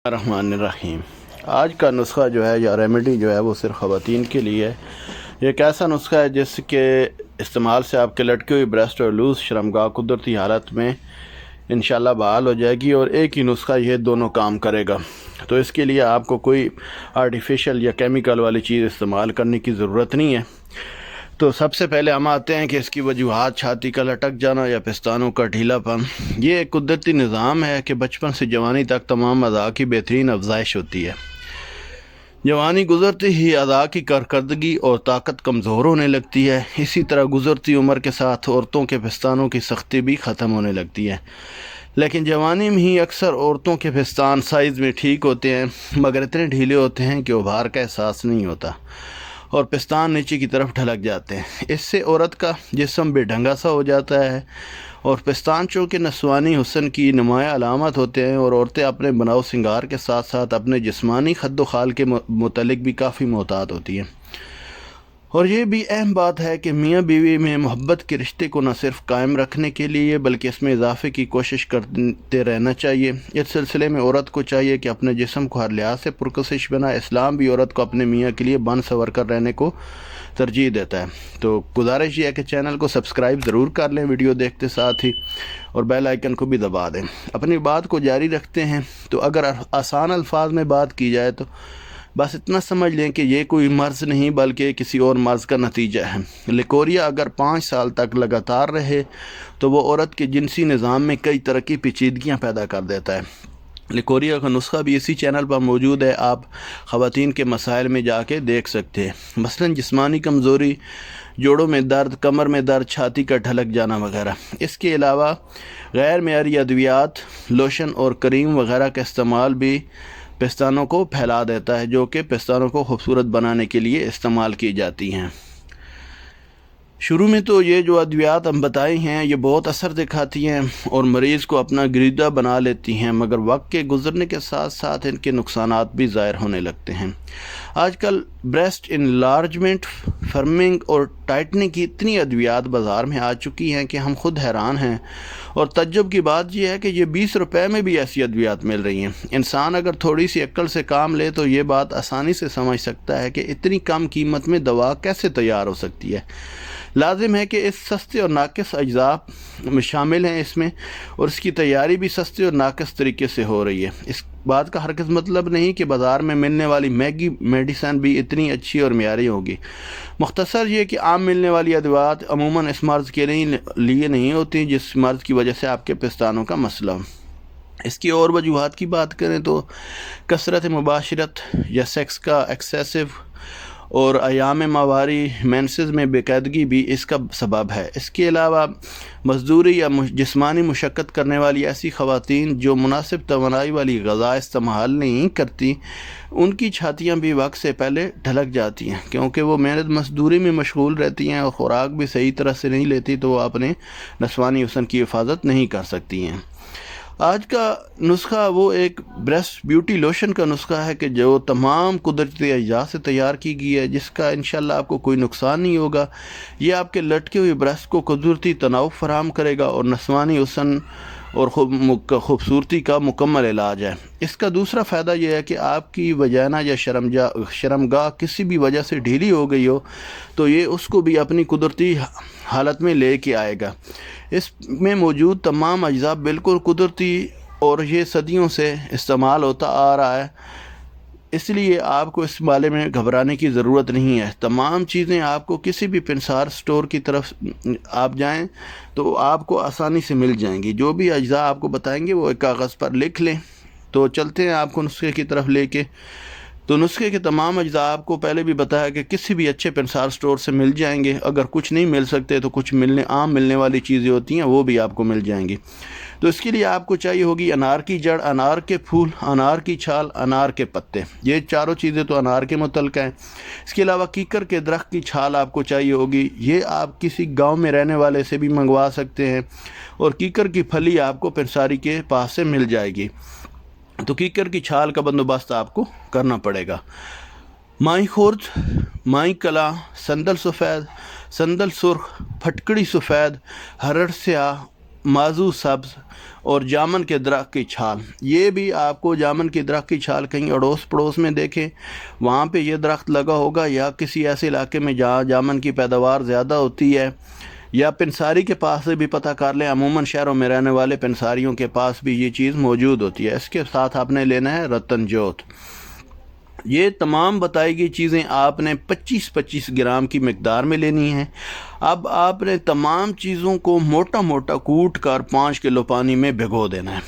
الرحمن الرحیم۔ آج کا نسخہ جو ہے یا ریمیڈی جو ہے وہ صرف خواتین کے لیے ہے۔ یہ ایک ایسا نسخہ ہے جس کے استعمال سے آپ کے لٹکے ہوئی بریسٹ اور لوز شرمگاہ قدرتی حالت میں انشاءاللہ بحال ہو جائے گی، اور ایک ہی نسخہ یہ دونوں کام کرے گا۔ تو اس کے لیے آپ کو کوئی آرٹیفیشل یا کیمیکل والی چیز استعمال کرنے کی ضرورت نہیں ہے۔ تو سب سے پہلے ہم آتے ہیں کہ اس کی وجوہات: چھاتی کا لٹک جانا یا پستانوں کا ڈھیلا پن۔ یہ ایک قدرتی نظام ہے کہ بچپن سے جوانی تک تمام اعضاء کی بہترین افزائش ہوتی ہے۔ جوانی گزرتی ہی اعضاء کی کارکردگی اور طاقت کمزور ہونے لگتی ہے۔ اسی طرح گزرتی عمر کے ساتھ عورتوں کے پستانوں کی سختی بھی ختم ہونے لگتی ہے، لیکن جوانی میں ہی اکثر عورتوں کے پستان سائز میں ٹھیک ہوتے ہیں، مگر اتنے ڈھیلے ہوتے ہیں کہ ابھار کا احساس نہیں ہوتا اور پستان نیچے کی طرف ڈھلک جاتے ہیں۔ اس سے عورت کا جسم بے ڈھنگا سا ہو جاتا ہے، اور پستان چونکہ نسوانی حسن کی نمایاں علامت ہوتے ہیں، اور عورتیں اپنے بناؤ سنگار کے ساتھ ساتھ اپنے جسمانی خد و خال کے متعلق بھی کافی محتاط ہوتی ہیں۔ اور یہ بھی اہم بات ہے کہ میاں بیوی میں محبت کے رشتے کو نہ صرف قائم رکھنے کے لیے بلکہ اس میں اضافے کی کوشش کرتے رہنا چاہیے۔ اس سلسلے میں عورت کو چاہیے کہ اپنے جسم کو ہر لحاظ سے پرکشش بنائے۔ اسلام بھی عورت کو اپنے میاں کے لیے بن سنور کر رہنے کو ترجیح دیتا ہے۔ تو گزارش یہ ہے کہ چینل کو سبسکرائب ضرور کر لیں ویڈیو دیکھتے ساتھ ہی، اور بیل آئیکن کو بھی دبا دیں۔ اپنی بات کو جاری رکھتے ہیں تو اگر آسان الفاظ میں بات کی جائے تو بس اتنا سمجھ لیں کہ یہ کوئی مرض نہیں بلکہ کسی اور مرض کا نتیجہ ہے۔ لیکوریا اگر 5 سال تک لگاتار رہے تو وہ عورت کے جنسی نظام میں کئی طرح کی پیچیدگیاں پیدا کر دیتا ہے۔ لیکوریا کا نسخہ بھی اسی چینل پر موجود ہے، آپ خواتین کے مسائل میں جا کے دیکھ سکتے ہیں، مثلا جسمانی کمزوری، جوڑوں میں درد، کمر میں درد، چھاتی کا ڈھلک جانا وغیرہ۔ اس کے علاوہ غیر معیاری ادویات، لوشن اور کریم وغیرہ کا استعمال بھی پستانوں کو پھیلا دیتا ہے، جو کہ پستانوں کو خوبصورت بنانے کے لیے استعمال کی جاتی ہیں۔ شروع میں تو یہ جو ادویات ہم بتائی ہیں یہ بہت اثر دکھاتی ہیں اور مریض کو اپنا گریدہ بنا لیتی ہیں، مگر وقت کے گزرنے کے ساتھ ساتھ ان کے نقصانات بھی ظاہر ہونے لگتے ہیں۔ آج کل بریسٹ انلارجمنٹ، فرمنگ اور ٹائٹننگ کی اتنی ادویات بازار میں آ چکی ہیں کہ ہم خود حیران ہیں، اور تعجب کی بات یہ ہے کہ یہ 20 روپے میں بھی ایسی ادویات مل رہی ہیں۔ انسان اگر تھوڑی سی عقل سے کام لے تو یہ بات آسانی سے سمجھ سکتا ہے کہ اتنی کم قیمت میں دوا کیسے تیار ہو سکتی ہے۔ لازم ہے کہ اس سستے اور ناقص اجزاء میں شامل ہیں اس میں، اور اس کی تیاری بھی سستے اور ناقص طریقے سے ہو رہی ہے۔ اس بات کا ہرگز مطلب نہیں کہ بازار میں ملنے والی مہنگی میڈیسن بھی اتنی اچھی اور معیاری ہوگی۔ مختصر یہ کہ عام ملنے والی ادویات عموماً اس مرض کے لیے نہیں ہوتی جس مرض کی وجہ سے آپ کے پستانوں کا مسئلہ ہو۔ اس کی اور وجوہات کی بات کریں تو کثرت مباشرت یا سیکس کا ایکسیسو اور ایام ماہواری مینسز میں بے قاعدگی بھی اس کا سبب ہے۔ اس کے علاوہ مزدوری یا جسمانی مشقت کرنے والی ایسی خواتین جو مناسب توانائی والی غذا استعمال نہیں کرتی، ان کی چھاتیاں بھی وقت سے پہلے ڈھلک جاتی ہیں، کیونکہ وہ محنت مزدوری میں مشغول رہتی ہیں اور خوراک بھی صحیح طرح سے نہیں لیتی، تو وہ اپنے نسوانی حسن کی حفاظت نہیں کر سکتی ہیں۔ آج کا نسخہ وہ ایک بریسٹ بیوٹی لوشن کا نسخہ ہے کہ جو تمام قدرتی اجزاء سے تیار کی گئی ہے، جس کا انشاءاللہ آپ کو کوئی نقصان نہیں ہوگا۔ یہ آپ کے لٹکے ہوئے بریسٹ کو قدرتی تناؤ فراہم کرے گا اور نسوانی حسن اور خوبصورتی کا مکمل علاج ہے۔ اس کا دوسرا فائدہ یہ ہے کہ آپ کی وجائنا یا شرمگاہ کسی بھی وجہ سے ڈھیلی ہو گئی ہو تو یہ اس کو بھی اپنی قدرتی حالت میں لے کے آئے گا۔ اس میں موجود تمام اجزاء بالکل قدرتی اور یہ صدیوں سے استعمال ہوتا آ رہا ہے، اس لیے آپ کو اس بارے میں گھبرانے کی ضرورت نہیں ہے۔ تمام چیزیں آپ کو کسی بھی پنسار سٹور کی طرف آپ جائیں تو آپ کو آسانی سے مل جائیں گی۔ جو بھی اجزاء آپ کو بتائیں گے وہ ایک کاغذ پر لکھ لیں۔ تو چلتے ہیں آپ کو نسخے کی طرف لے کے۔ تو نسخے کے تمام اجزاء آپ کو پہلے بھی بتایا کہ کسی بھی اچھے پنسار سٹور سے مل جائیں گے۔ اگر کچھ نہیں مل سکتے تو کچھ عام ملنے والی چیزیں ہوتی ہیں وہ بھی آپ کو مل جائیں گی۔ تو اس کے لیے آپ کو چاہیے ہوگی انار کی جڑ، انار کے پھول، انار کی چھال، انار کے پتے۔ یہ چاروں چیزیں تو انار کے متعلق ہیں۔ اس کے علاوہ کیکر کے درخت کی چھال آپ کو چاہیے ہوگی، یہ آپ کسی گاؤں میں رہنے والے سے بھی منگوا سکتے ہیں، اور کیکر کی پھلی آپ کو پنساری کے پاس سے مل جائے گی۔ تو کیکر کی چھال کا بندوبست آپ کو کرنا پڑے گا۔ مائی خورد، مائی کلا، سندل سفید، سندل سرخ، پھٹکڑی سفید، ہرڑ سیاہ، موزوں سبز اور جامن کے درخت کی چھال، یہ بھی آپ کو جامن کے درخت کی چھال کہیں اڑوس پڑوس میں دیکھیں وہاں پہ یہ درخت لگا ہوگا، یا کسی ایسے علاقے میں جہاں جامن کی پیداوار زیادہ ہوتی ہے، یا پنساری کے پاس سے بھی پتہ کر لیں، عموماً شہروں میں رہنے والے پنساریوں کے پاس بھی یہ چیز موجود ہوتی ہے۔ اس کے ساتھ آپ نے لینا ہے رتن جوت۔ یہ تمام بتائی گئی چیزیں آپ نے 25-25 گرام کی مقدار میں لینی ہیں۔ اب آپ نے تمام چیزوں کو موٹا موٹا کوٹ کر 5 کلو پانی میں بھگو دینا ہے۔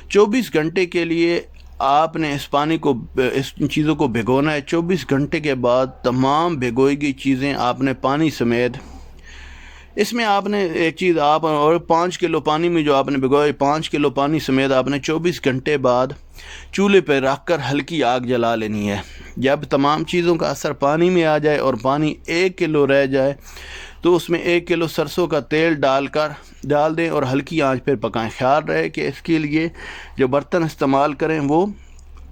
24 گھنٹے کے لیے آپ نے اس چیزوں کو بھگونا ہے۔ 24 گھنٹے کے بعد تمام بھگوئی گئی چیزیں آپ نے پانی سمیت، اس میں آپ نے ایک چیز اور 5 کلو پانی میں جو آپ نے بھگوئے 5 کلو پانی سمیت آپ نے 24 گھنٹے بعد چولہے پہ رکھ کر ہلکی آگ جلا لینی ہے۔ جب تمام چیزوں کا اثر پانی میں آ جائے اور پانی 1 کلو رہ جائے تو اس میں 1 کلو سرسوں کا تیل ڈال دیں اور ہلکی آنچ پہ پکائیں۔ خیال رہے کہ اس کے لیے جو برتن استعمال کریں وہ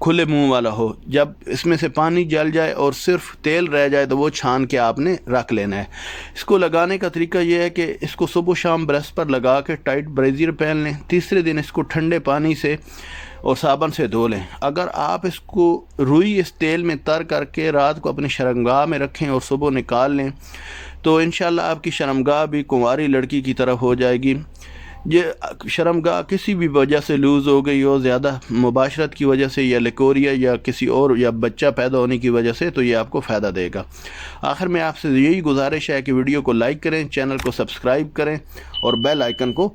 کھلے منہ والا ہو۔ جب اس میں سے پانی جل جائے اور صرف تیل رہ جائے تو وہ چھان کے آپ نے رکھ لینا ہے۔ اس کو لگانے کا طریقہ یہ ہے کہ اس کو صبح و شام برش پر لگا کے ٹائٹ بریزیر پہن لیں۔ تیسرے دن اس کو ٹھنڈے پانی سے اور صابن سے دھو لیں۔ اگر آپ اس کو روئی اس تیل میں تر کر کے رات کو اپنی شرمگاہ میں رکھیں اور صبح نکال لیں تو انشاءاللہ آپ کی شرمگاہ بھی کنواری لڑکی کی طرح ہو جائے گی۔ یہ شرمگاہ کسی بھی وجہ سے لوز ہو گئی ہو، زیادہ مباشرت کی وجہ سے یا لیکوریا یا کسی اور یا بچہ پیدا ہونے کی وجہ سے، تو یہ آپ کو فائدہ دے گا۔ آخر میں آپ سے یہی گزارش ہے کہ ویڈیو کو لائک کریں، چینل کو سبسکرائب کریں اور بیل آئیکن کو